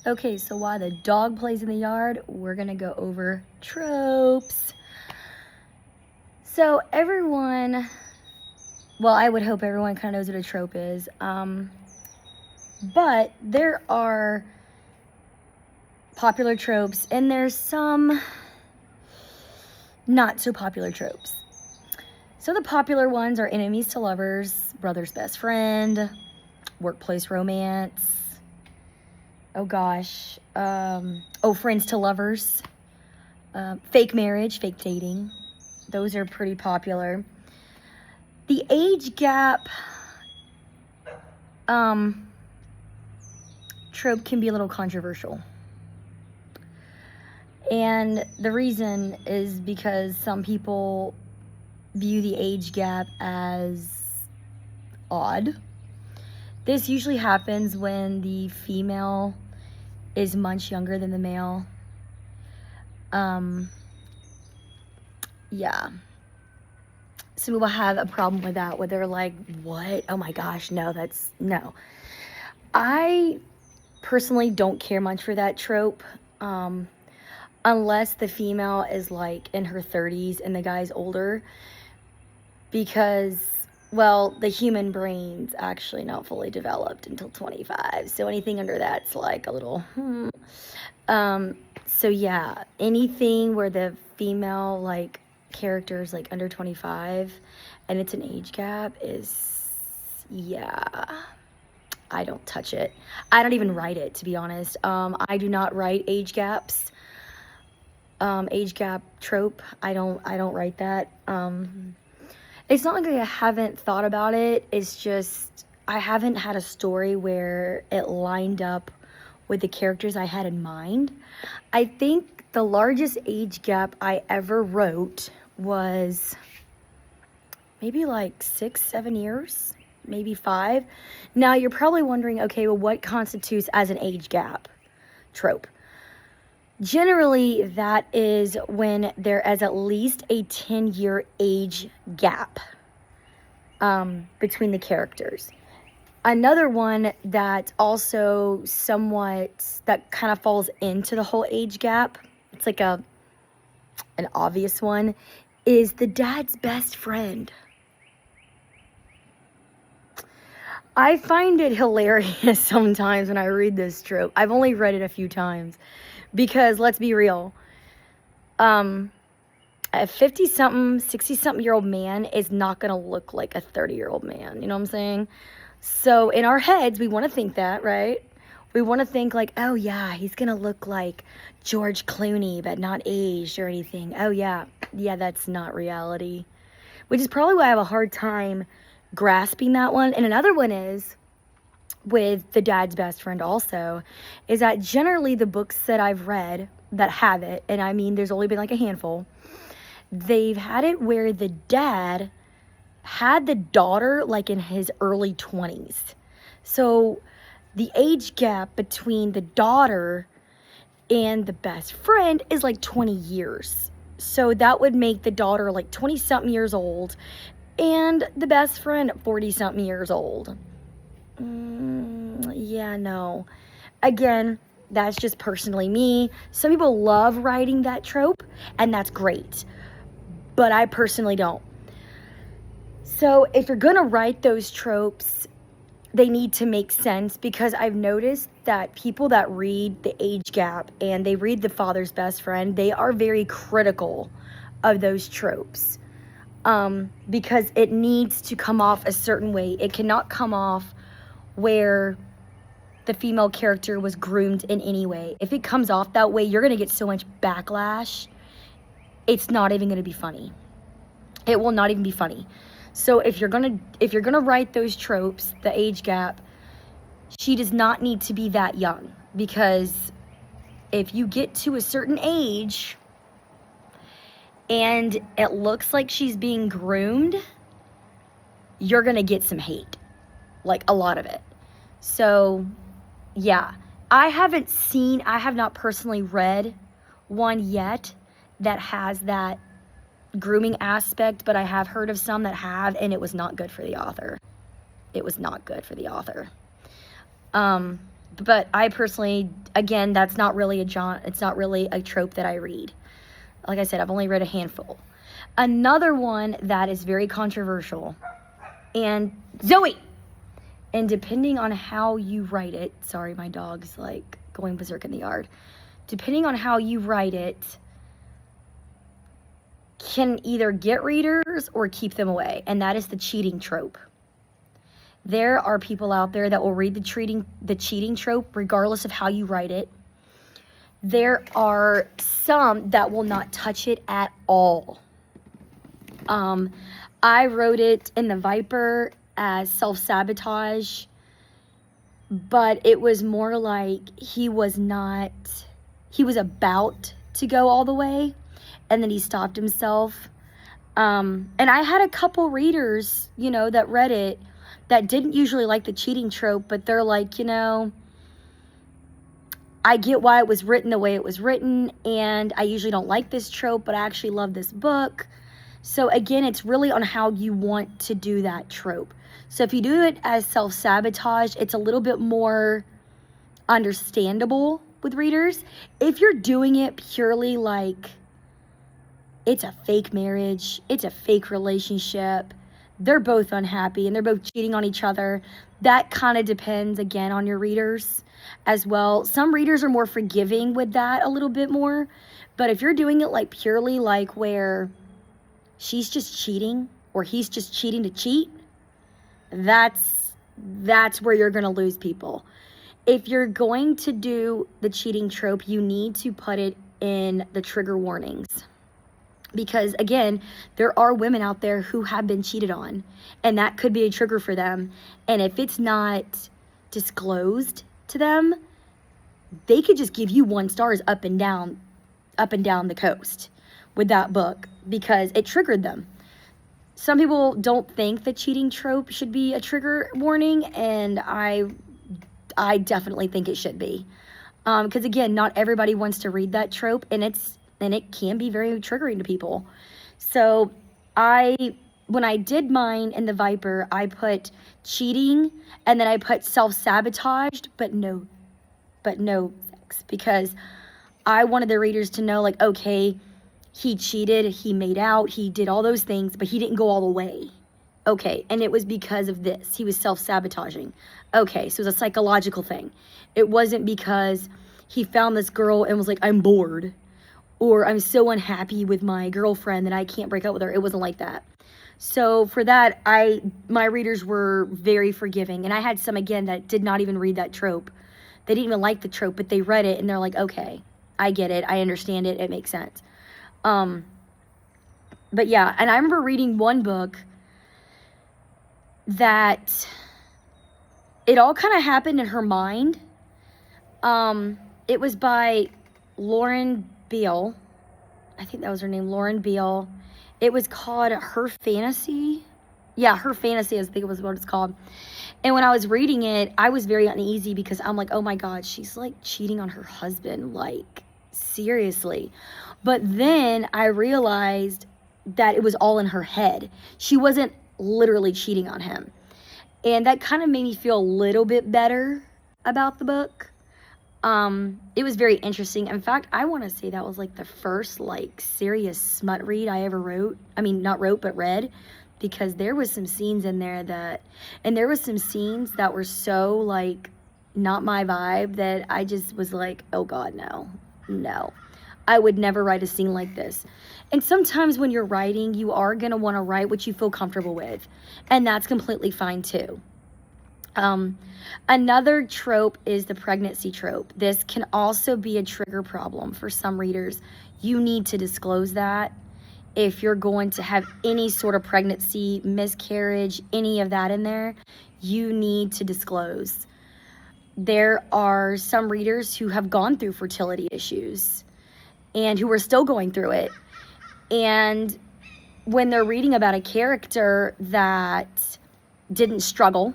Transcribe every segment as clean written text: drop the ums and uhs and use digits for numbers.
Okay, so while the dog plays in the yard, we're gonna go over tropes. So everyone, well, I would hope everyone kind of knows what a trope is. But there are popular tropes and there's some not so popular tropes. So the popular ones are enemies to lovers, brother's best friend, workplace romance. Oh gosh. Friends to lovers, fake marriage, fake dating. Those are pretty popular. The age gap trope can be a little controversial. And the reason is because some people view the age gap as odd. This usually happens when the female is much younger than the male. Yeah. Some people have a problem with that, where they're like, what? Oh my gosh, no. I personally don't care much for that trope, unless the female is like in her 30s and the guy's older, because, well, the human brain's actually not fully developed until 25, so anything under that's like a little, so yeah, anything where the female, like, character's like under 25 and it's an age gap is, yeah, I don't touch it. I don't even write it, to be honest. I do not write age gaps. Age gap trope. I don't write that. It's not like I haven't thought about it. It's just I haven't had a story where it lined up with the characters I had in mind. I think the largest age gap I ever wrote was maybe like 6-7 years, maybe 5. Now you're probably wondering, okay, well, what constitutes as an age gap trope? Generally, that is when there is at least a 10-year age gap between the characters. Another one that also that kind of falls into the whole age gap, it's like an obvious one, is the dad's best friend. I find it hilarious sometimes when I read this trope. I've only read it a few times because, let's be real, a 50-something, 60-something-year-old man is not going to look like a 30-year-old man. You know what I'm saying? So in our heads, we want to think that, right? We want to think like, oh yeah, he's going to look like George Clooney, but not aged or anything. Oh yeah, that's not reality. Which is probably why I have a hard time grasping that one. And another one is with the dad's best friend also, is that generally the books that I've read that have it, and I mean there's only been like a handful, they've had it where the dad had the daughter like in his early 20s. So the age gap between the daughter and the best friend is like 20 years. So that would make the daughter like 20-something years old and the best friend 40-something years old. Yeah, no. Again, that's just personally me. Some people love writing that trope, and that's great. But I personally don't. So if you're going to write those tropes, they need to make sense, because I've noticed that people that read the age gap and they read the father's best friend, they are very critical of those tropes, because it needs to come off a certain way. It cannot come off where the female character was groomed in any way. If it comes off that way, you're going to get so much backlash, it's not even going to be funny. It will not even be funny. So if you're gonna write those tropes, the age gap, she does not need to be that young, because if you get to a certain age and it looks like she's being groomed, you're gonna get some hate, like a lot of it. So yeah, I have not personally read one yet that has that grooming aspect, but I have heard of some that have, and it was not good for the author. But I personally, again, that's not really it's not really a trope that I read. Like I said, I've only read a handful. Another one that is very controversial, and Zoe, and depending on how you write it, sorry, my dog's like going berserk in the yard. Depending on how you write it, can either get readers or keep them away, and that is the cheating trope. There are people out there that will read the cheating trope regardless of how you write it. There are some that will not touch it at all. I wrote it in the Viper as self-sabotage, but it was more like he was about to go all the way, and then he stopped himself. And I had a couple readers, that read it that didn't usually like the cheating trope, but they're like, I get why it was written the way it was written, and I usually don't like this trope, but I actually love this book. So again, it's really on how you want to do that trope. So if you do it as self-sabotage, it's a little bit more understandable with readers. If you're doing it purely like it's a fake marriage, it's a fake relationship, they're both unhappy and they're both cheating on each other, that kind of depends again on your readers as well. Some readers are more forgiving with that a little bit more, but if you're doing it like purely like where she's just cheating or he's just cheating to cheat, that's where you're going to lose people. If you're going to do the cheating trope, you need to put it in the trigger warnings. Because again, there are women out there who have been cheated on, and that could be a trigger for them. And if it's not disclosed to them, they could just give you 1 stars up and down the coast with that book because it triggered them. Some people don't think the cheating trope should be a trigger warning, and I definitely think it should be. Because again, not everybody wants to read that trope, and it can be very triggering to people. So when I did mine in the Viper, I put cheating, and then I put self-sabotaged, but no sex, because I wanted the readers to know, like, okay, he cheated, he made out, he did all those things, but he didn't go all the way. Okay, and it was because of this. He was self-sabotaging. Okay, so it was a psychological thing. It wasn't because he found this girl and was like, I'm bored, or I'm so unhappy with my girlfriend that I can't break up with her. It wasn't like that. So for that, my readers were very forgiving. And I had some, again, that did not even read that trope. They didn't even like the trope, but they read it and they're like, okay, I get it. I understand it. It makes sense. But yeah, and I remember reading one book that it all kind of happened in her mind. It was by Lauren Beale. I think that was her name, Lauren Beale. It was called Her Fantasy. Yeah, Her Fantasy, I think it was what it's called. And when I was reading it, I was very uneasy because I'm like, oh my God, she's like cheating on her husband, like seriously. But then I realized that it was all in her head. She wasn't literally cheating on him. And that kind of made me feel a little bit better about the book. It was very interesting. In fact, I want to say that was like the first like serious smut read I ever wrote. I mean, not wrote, but read, because there was some scenes in there and there was some scenes that were so like not my vibe that I just was like, oh God, no. I would never write a scene like this. And sometimes when you're writing, you are going to want to write what you feel comfortable with. And that's completely fine too. Another trope is the pregnancy trope. This can also be a trigger problem for some readers. You need to disclose that. If you're going to have any sort of pregnancy, miscarriage, any of that in there, you need to disclose. There are some readers who have gone through fertility issues and who are still going through it. And when they're reading about a character that didn't struggle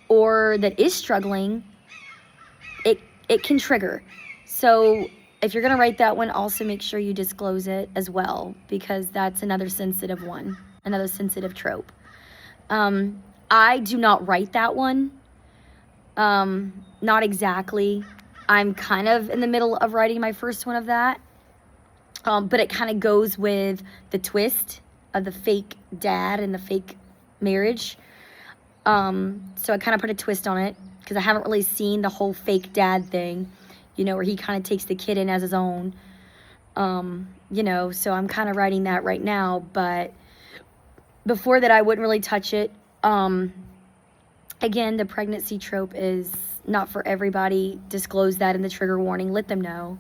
or that is struggling, it can trigger. So if you're going to write that one, also make sure you disclose it as well, because that's another sensitive one, another sensitive trope. I do not write that one. not exactly. I'm kind of in the middle of writing my first one of that. But it kind of goes with the twist of the fake dad and the fake marriage. So I kind of put a twist on it because I haven't really seen the whole fake dad thing, where he kind of takes the kid in as his own. So I'm kind of writing that right now. But before that, I wouldn't really touch it. Again, the pregnancy trope is not for everybody. Disclose that in the trigger warning. Let them know.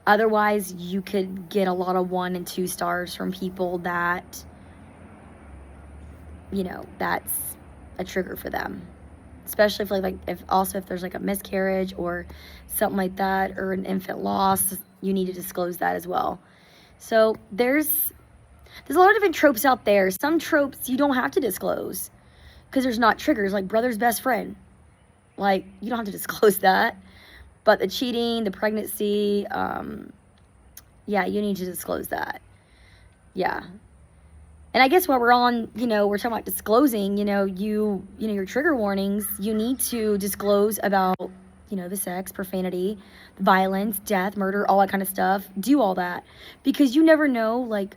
Otherwise, you could get a lot of 1 and 2 stars from people that, that's a trigger for them. Especially if there's like a miscarriage or something like that, or an infant loss, you need to disclose that as well. So there's a lot of different tropes out there. Some tropes you don't have to disclose because there's not triggers, like brother's best friend. Like, you don't have to disclose that. But the cheating, the pregnancy, yeah, you need to disclose that. Yeah. And I guess while we're on, we're talking about disclosing, your trigger warnings, you need to disclose about, the sex, profanity, violence, death, murder, all that kind of stuff. Do all that. Because you never know, like,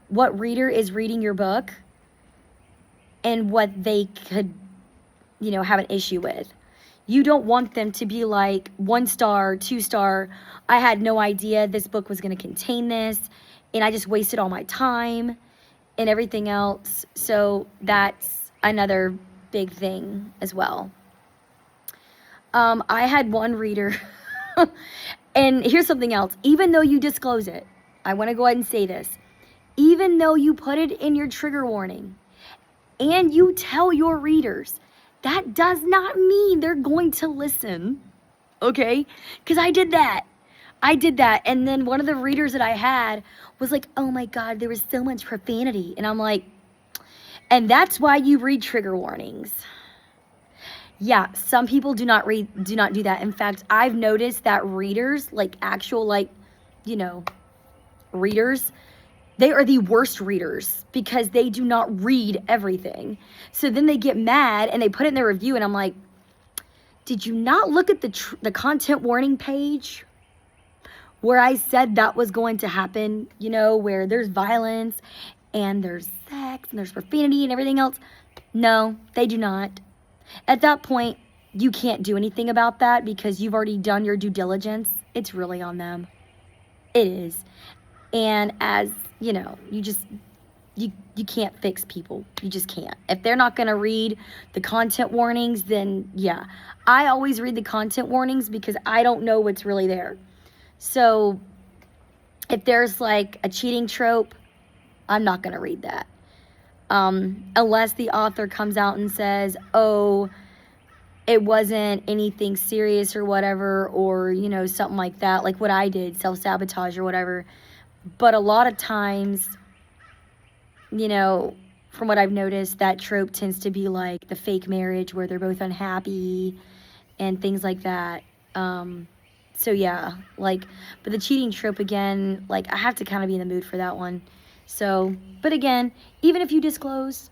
what reader is reading your book and what they could, have an issue with. You don't want them to be like 1 star, 2 star. I had no idea this book was going to contain this, and I just wasted all my time and everything else. So that's another big thing as well. I had one reader, and here's something else. Even though you disclose it, I want to go ahead and say this. Even though you put it in your trigger warning and you tell your readers, that does not mean they're going to listen, okay? Because I did that. And then one of the readers that I had was like, oh my God, there was so much profanity. And I'm like, and that's why you read trigger warnings. Yeah, some people do not do that. In fact, I've noticed that readers, like actual, readers, they are the worst readers because they do not read everything. So then they get mad and they put it in their review, and I'm like, did you not look at the content warning page where I said that was going to happen, where there's violence and there's sex and there's profanity and everything else? No, they do not. At that point, you can't do anything about that because you've already done your due diligence. It's really on them. It is. And as you can't fix people. You just can't. If they're not going to read the content warnings, then yeah. I always read the content warnings because I don't know what's really there. So if there's like a cheating trope, I'm not going to read that. Unless the author comes out and says, oh, it wasn't anything serious or whatever, or, something like that, like what I did, self-sabotage or whatever. But a lot of times, from what I've noticed, that trope tends to be like the fake marriage where they're both unhappy and things like that. So yeah, but the cheating trope again, I have to kind of be in the mood for that one. So, but again, even if you disclose,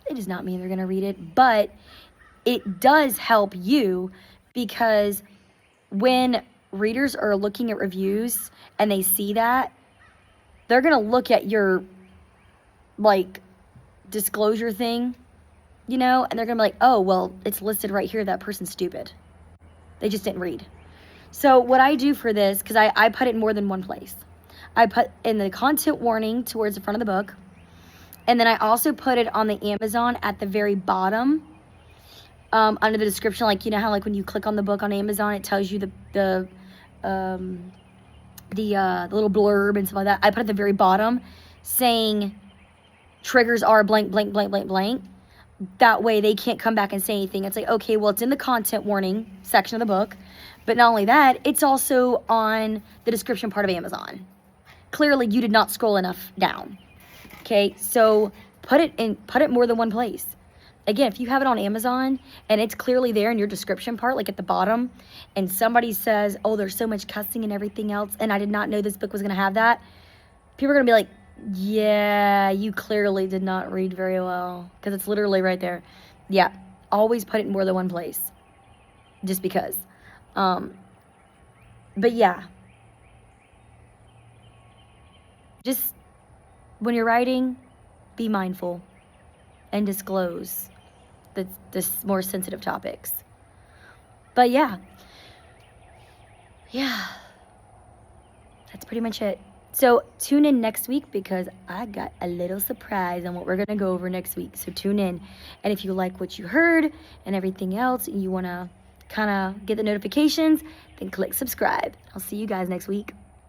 it does not mean they're going to read it, but it does help you because when readers are looking at reviews and they see that, they're going to look at your, disclosure thing, and they're going to be like, oh, well, it's listed right here. That person's stupid. They just didn't read. So what I do for this, because I put it in more than one place. I put in the content warning towards the front of the book. And then I also put it on the Amazon at the very bottom, under the description. How when you click on the book on Amazon, it tells you the little blurb and stuff like that. I put at the very bottom saying triggers are blank, blank, blank, blank, blank. That way they can't come back and say anything. It's like, okay, well, it's in the content warning section of the book. But not only that, it's also on the description part of Amazon. Clearly, you did not scroll enough down. Okay, so put it more than one place. Again, if you have it on Amazon and it's clearly there in your description part, like at the bottom, and somebody says, oh, there's so much cussing and everything else, and I did not know this book was going to have that, people are going to be like, yeah, you clearly did not read very well, because it's literally right there. Yeah, always put it in more than one place. just because. But yeah, just when you're writing, be mindful and disclose the more sensitive topics. But yeah, that's pretty much it. So tune in next week because I got a little surprise on what we're going to go over next week. So tune in. And if you like what you heard and everything else, and you want to kind of get the notifications, then click subscribe. I'll see you guys next week.